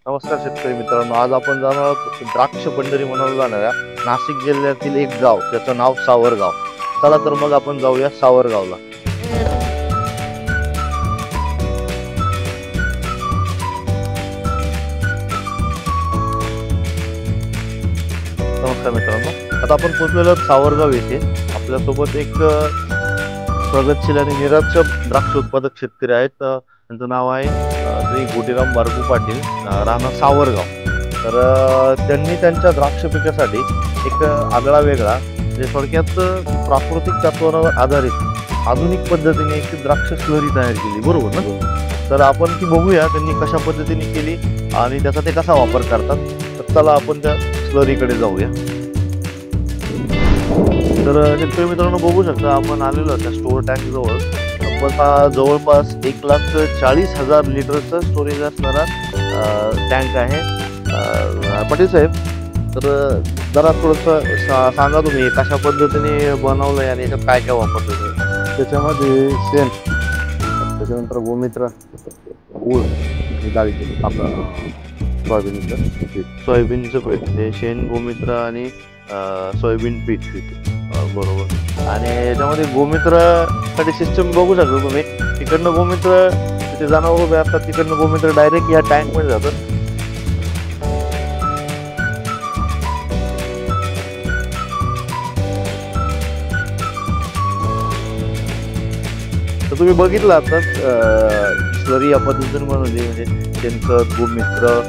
नमस्कार शेतकरी मित्रांनो, आज आपण जाणार आहोत द्राक्ष पंढरी म्हणून जाणाऱ्या नाशिक जिल्ह्यातील एक गाव, त्याचं नाव सावरगाव. चला तर मग आपण जाऊया सावरगावला. नमस्कार मित्रांनो, आता आपण पोहोचलेलो आहोत सावरगाव येथे. आपल्यासोबत एक प्रगतशील आणि निरक्षर द्राक्ष उत्पादक शेतकरी आहेत. त्यांचं नाव आहे श्री गोटीराम बारगू पाटील, राहणार सावरगाव. तर त्यांनी त्यांच्या द्राक्ष पिकासाठी एक आगळा वेगळा म्हणजे थोडक्यात प्राकृतिक तत्वावर आधारित आधुनिक पद्धतीने एक द्राक्ष स्लरी तयार केली, बरोबर ना? तर आपण ती बघूया त्यांनी कशा पद्धतीने केली आणि त्याचा ते कसा वापर करतात. तर चला आपण त्या स्लरीकडे जाऊया. तर शेतकरी मित्रांनो, बघू शकता आपण आलेलो त्या स्टोअर टँक जवळ. जवळपास 1,40,000 लिटरचं स्टोरेज असणारा टँक आहे. पाटील साहेब, तर जरा थोडंसं सांगा तुम्ही कशा पद्धतीने बनवलंय आणि याच्यात काय काय वापरलं? त्याच्यामध्ये शेण, त्याच्यानंतर गोमित्र, गूळ, डाळीचे आपलं सोयाबीनचं पीठ, ते शेण, गोमित्र आणि सोयाबीन पीठ, बरोबर. आणि याच्यामध्ये गोमित्रासाठी सिस्टम बघू शकता तुम्ही. तिकडनं गोमित्र तिथे जनावर उभे असतात, तिकडनं गोमित्र डायरेक्ट या टँक मध्ये जातात. तर तुम्ही बघितलं आता स्लरी या पद्धतीने बनवली, म्हणजे शेणखत, गोमित्र,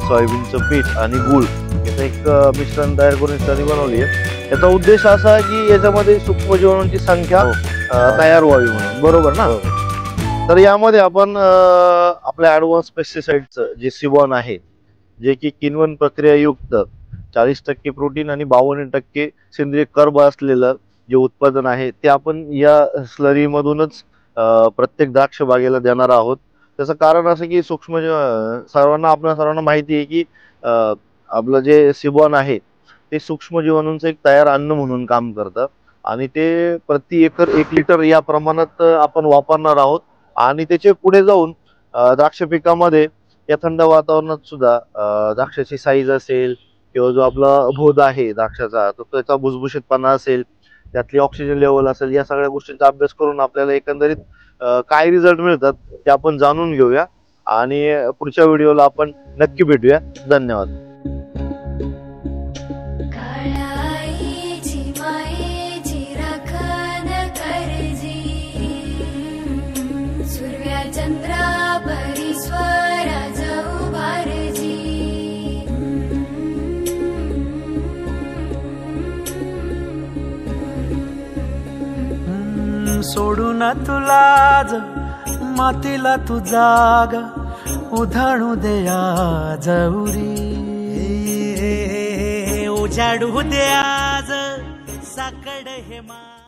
सोयाबीनचं पीठ आणि गूळ याचं एक मिश्रण तयार करून स्लरी बनवली आहे. याचा उद्देश असा की याच्यामध्ये सूक्ष्मजीवाणूंची संख्या तयार व्हावी म्हणून, बरोबर ना? तर यामध्ये आपण आपल्या ऍडव्हान्स पेस्टिसाइडचं जे सिबॉन आहे, जे की किण्वन प्रक्रियायुक्त 40% प्रोटीन आणि 52% सेंद्रिय कर्ब असलेलं जे उत्पादन आहे, ते आपण या स्लरी मधूनच प्रत्येक द्राक्ष बागेला देणार आहोत. त्याचं कारण असं की आपल्या सर्वांना माहिती आहे की आपलं जे सिबॉन आहे ते सूक्ष्मजीवाणूंचं एक तयार अन्न म्हणून काम करतं आणि ते प्रति एकर 1 लिटर या प्रमाणात आपण वापरणार आहोत. आणि त्याचे पुढे जाऊन द्राक्ष पिकामध्ये या थंड वातावरणात सुद्धा द्राक्षाची साईज असेल किंवा जो आपला भोद आहे द्राक्षाचा, तो त्याचा भुसभुशीतपणा असेल, त्यातली ऑक्सिजन लेवल असेल, या सगळ्या गोष्टींचा अभ्यास करून आपल्याला एकंदरीत काय रिझल्ट मिळतात ते आपण जाणून घेऊया. आणि पुढच्या व्हिडिओला आपण नक्की भेटूया. धन्यवाद. सोडून तुला मातीला तू जाग उधाणू द्या जवरी, उजाडू द्या साकड हे मा.